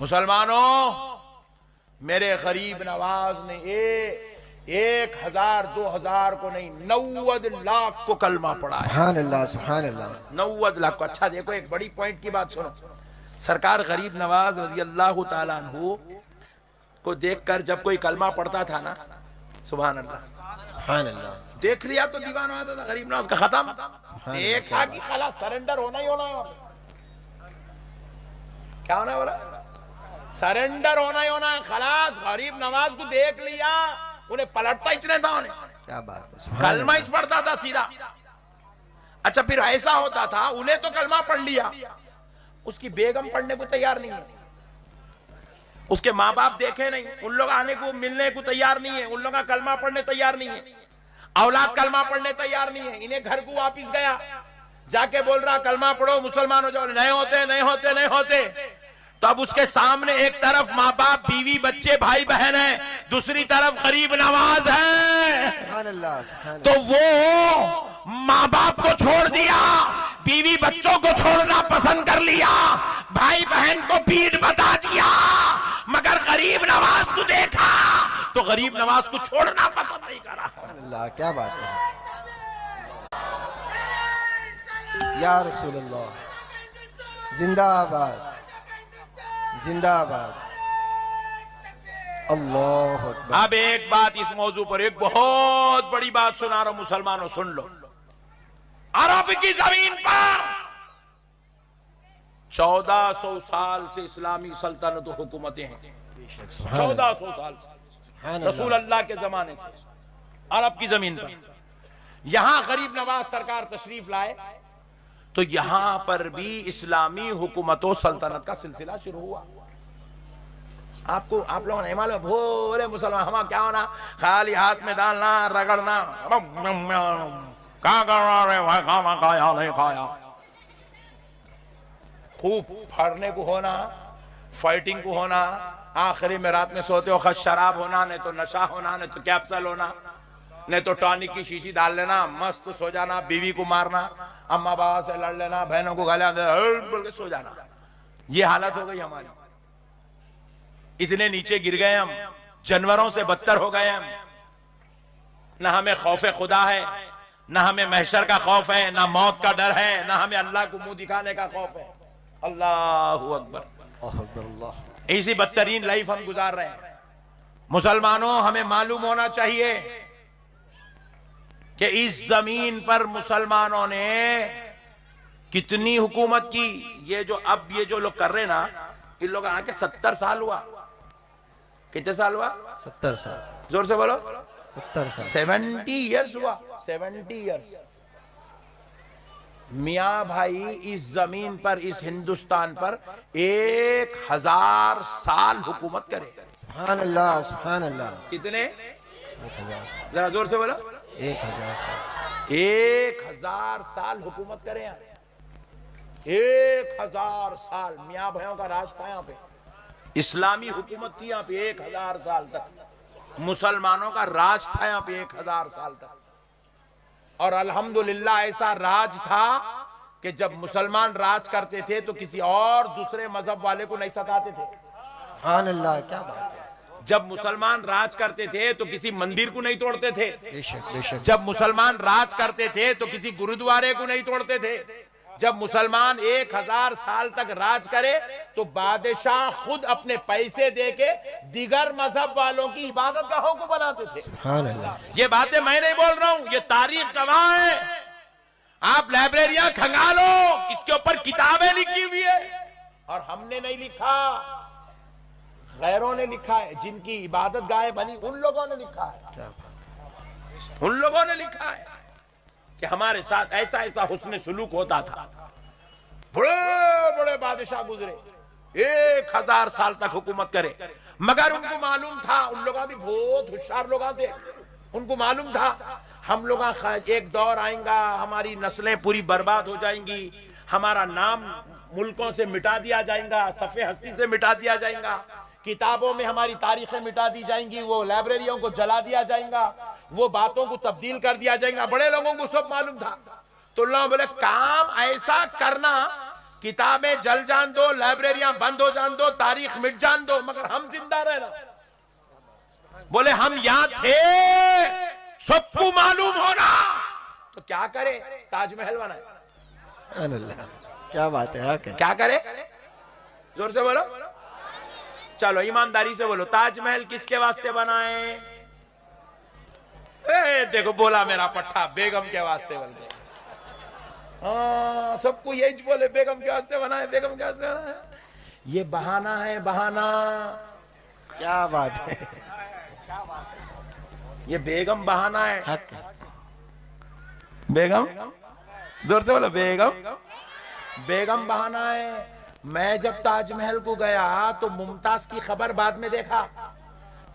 मुसलमानों, मेरे गरीब नवाज ने 1000 2000 को नहीं 90 लाख को कलमा पढ़ा है। सुभान अल्लाह, सुभान अल्लाह। 90 लाख को। अच्छा देखो, एक बड़ी पॉइंट की बात सुनो। सरकार गरीब नवाज रजी अल्लाह ताला अन्हु को देखकर जब कोई कलमा पढ़ता था ना, सुभान अल्लाह, सुभान अल्लाह, देख लिया तो दीवाना होता था गरीब नवाज का। खत्म, देखा कि खाला सरेंडर होना ही होना है। क्या होना है बोला? सरेंडर होना ही होना है। खलास गरीब नवाज को देख लिया, उन्हें पलटता ही नहीं था। उन्हें क्या बात है, कलमा ही पढ़ता था सीधा। अच्छा, फिर ऐसा होता था, उन्हें तो कलमा पढ़ लिया, उसकी बेगम पढ़ने को तैयार नहीं है, उसके माँ बाप देखे नहीं, उन लोग आने को मिलने को तैयार नहीं है, उन लोग का कलमा पढ़ने तैयार नहीं है, औलाद कलमा पढ़ने तैयार नहीं है। इन्हें घर को वापिस गया, जाके बोल रहा कलमा पढ़ो, मुसलमान हो जाओ। नहीं होते, नहीं होते, नहीं होते। तो अब उसके सामने एक तरफ माँ बाप, बीवी, बच्चे, भाई बहन है, दूसरी तरफ गरीब नवाज है। सुभान अल्लाह, सुभान तो वो माँ बाप को छोड़ दिया, बीवी बच्चों को छोड़ना पसंद कर लिया, भाई बहन को पीठ बता दिया, मगर गरीब नवाज को देखा तो गरीब नवाज को छोड़ना पसंद नहीं करा। अल्लाह, क्या बात है या रसूलुल्लाह, जिंदाबाद, जिंदाबाद, अल्लाह अकबर। अब एक बात इस मौजू पर, एक बहुत बड़ी बात सुना रहा हूं, मुसलमानों सुन लो। अरब की जमीन पर 1400 साल से इस्लामी सल्तनत हुकूमतें हैं। 1400 साल से, रसूल अल्लाह के जमाने से अरब की जमीन पर। यहां गरीब नवाज सरकार तशरीफ लाए तो यहां पर भी इस्लामी हुकूमतों सल्तनत का सिलसिला शुरू हुआ। आपको, आप लोगों ने मालूम, भोरे मुसलमान हमारा क्या होना, खाली हाथ में डालना, रगड़ना, क्या कर रहे भाई, खाया नहीं खाया, खूब फाड़ने को होना, फाइटिंग को होना, आखिरी में रात में सोते हो शराब होना, नहीं तो नशा होना, नहीं तो कैप्सूल होना, नहीं तो टॉनिक की शीशी डाल लेना, मस्त सो जाना, बीवी को मारना, अम्मा बाबा से लड़ लेना, बहनों को गालियां बोल के सो जाना। ये हालत हो गई हमारी। इतने नीचे गिर गए हम, जानवरों से बदतर हो गए हम। ना हमें खौफ खुदा है, ना हमें महशर का खौफ है, ना मौत का डर है, ना हमें अल्लाह को मुंह दिखाने का खौफ है। अल्लाहू अकबर। ऐसी बदतरीन लाइफ हम गुजार रहे हैं। मुसलमानों, हमें मालूम होना चाहिए कि इस जमीन पर मुसलमानों ने कितनी हुकूमत की। ये जो लोग कर रहे ना, इन लोग आके 70 साल हुआ। कितने साल हुआ? 70 साल। जोर से बोलो। 70 साल। 70 ईयर्स हुआ। 70 ईयर्स। मियाँ भाई इस जमीन पर, इस हिंदुस्तान पर 1000 साल हुकूमत करे। सुभान अल्लाह, सुभान अल्लाह। कितने? 1000। जरा जोर से बोलो। 1000 साल। 1000 साल हुकूमत करे यहाँ। 1000 साल मियाँ भाइयों का राज था यहाँ पे, इस्लामी हुकूमत थी यहाँ पे 1000 साल तक। मुसलमानों का राज था यहाँ पे 1000 साल तक। और अल्हम्दुलिल्लाह ऐसा राज था कि जब मुसलमान राज करते थे तो किसी और दूसरे मजहब वाले को नहीं सताते थे। सुभान अल्लाह, क्या बात है। जब मुसलमान राज करते थे तो किसी मंदिर को नहीं तोड़ते थे। बेशक, बेशक। जब मुसलमान राज करते थे तो किसी गुरुद्वारे को नहीं तोड़ते थे। जब मुसलमान 1000 साल तक राज करे तो बादशाह खुद अपने पैसे देके दिगर मजहब वालों की इबादत गाहों को बनाते थे। सुभान अल्लाह। ये बातें मैं नहीं बोल रहा हूं, ये तारीख गवाह है। आप लाइब्रेरियां खंगालो, इसके ऊपर किताबें लिखी हुई है। और हमने नहीं लिखा, गैरों ने लिखा है। जिनकी इबादत गाहें बनी उन लोगों ने लिखा है। उन लोगों ने लिखा है कि हमारे साथ ऐसा ऐसा हुस्न सुलूक होता था। बड़े बड़े बादशाह गुजरे, 1000 साल तक हुकूमत करे, मगर उनको मालूम था, उन लोग भी बहुत होशियार लोग थे, उनको मालूम था हम लोग एक दौर आएगा, हमारी नस्लें पूरी बर्बाद हो जाएंगी, हमारा नाम मुल्कों से मिटा दिया जाएगा, सफ़े हस्ती से मिटा दिया जाएगा, किताबों में हमारी तारीखें मिटा दी जाएंगी, वो लाइब्रेरियों को जला दिया जाएगा, वो बातों को तब्दील कर दिया जाएगा। बड़े लोगों को सब मालूम था। तो अल्लाह बोले काम ऐसा करना किताबें जल जान दो, लाइब्रेरियां बंद हो जान दो, तारीख मिट जान दो, मगर हम जिंदा रहना। बोले हम यहां थे, सबको मालूम होना, तो क्या करे? ताजमहल बनाए। सुभान अल्लाह, क्या बात है। क्या करे? जोर से बोलो, चलो ईमानदारी से बोलो, ताजमहल किसके वास्ते बनाए? देखो बोला मेरा पट्टा, बेगम के वास्ते बोलते। हाँ, सबको यही बोले, बेगम के वास्ते बनाए, बेगम के वास्ते बनाए। ये बहाना है, बहाना। क्या बात है। ये बेगम बहाना है। हक है। बेगम, जोर से बोलो, बेगम। बेगम बहाना है। मैं जब ताजमहल को गया तो मुमताज की खबर बाद में देखा,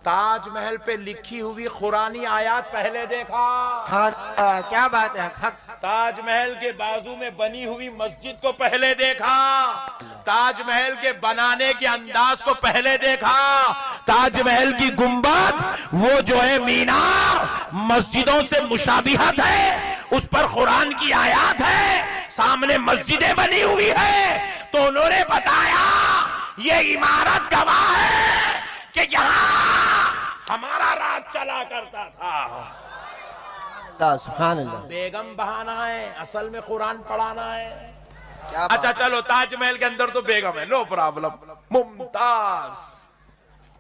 ताजमहल पे लिखी हुई कुरानी आयत पहले देखा। हाँ, क्या बात है। हक। ताजमहल के बाजू में बनी हुई मस्जिद को पहले देखा, ताजमहल के बनाने के अंदाज को पहले देखा, ताजमहल की गुंबद वो जो है मीनार मस्जिदों से मुशाबिहत है, उस पर कुरान की आयत है, सामने मस्जिदें बनी हुई है। तो उन्होंने बताया ये इमारत गवाह है कि यहाँ हमारा राज चला करता था। सुभान अल्लाह। बेगम बहाना है, असल में कुरान पढ़ाना है। क्या अच्छा चलो, ताजमहल के अंदर तो बेगम है, नो प्रॉब्लम। मुमताज,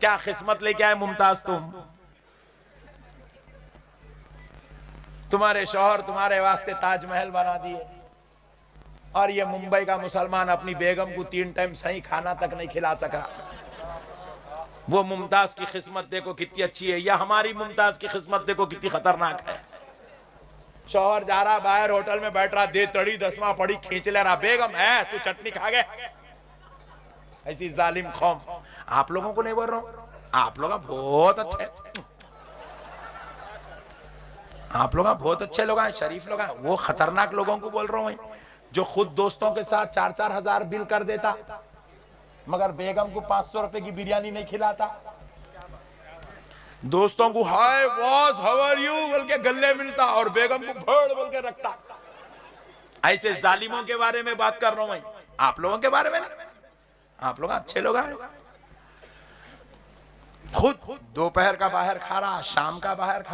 क्या किस्मत लेके आए मुमताज तुम? तुम्हारे शौहर तुम्हारे वास्ते ताजमहल बना दिए, और ये मुंबई का मुसलमान अपनी बेगम को 3 टाइम सही खाना तक नहीं खिला सका। वो मुमताज की किस्मत देखो कितनी अच्छी है, या हमारी मुमताज की किस्मत देखो कितनी खतरनाक है। शौहर जा रहा बाहर, होटल में बैठ रहा, दे तड़ी 10वां पड़ी खींच ले रहा, बेगम है तू चटनी खा गए। ऐसी जालिम कौम। आप लोगों को नहीं बोल रहा हूं, आप लोग बहुत अच्छे, आप लोग बहुत अच्छे लोग हैं, शरीफ लोग हैं। वो खतरनाक लोगों को बोल रहा हूं जो खुद दोस्तों के साथ 4-4 हजार बिल कर देता, मगर बेगम को 500 रुपए की बिरयानी नहीं खिलाता। दोस्तों को हाय बॉस हाउ आर यू बोल के गले मिलता, और बेगम को भड़ बोल के रखता। ऐसे जालिमों के बारे में बात कर रहा हूं मैं, आप लोगों के बारे में नहीं। आप लोग अच्छे लोग हैं। खुद दोपहर का बाहर खा रहा, शाम का बाहर खा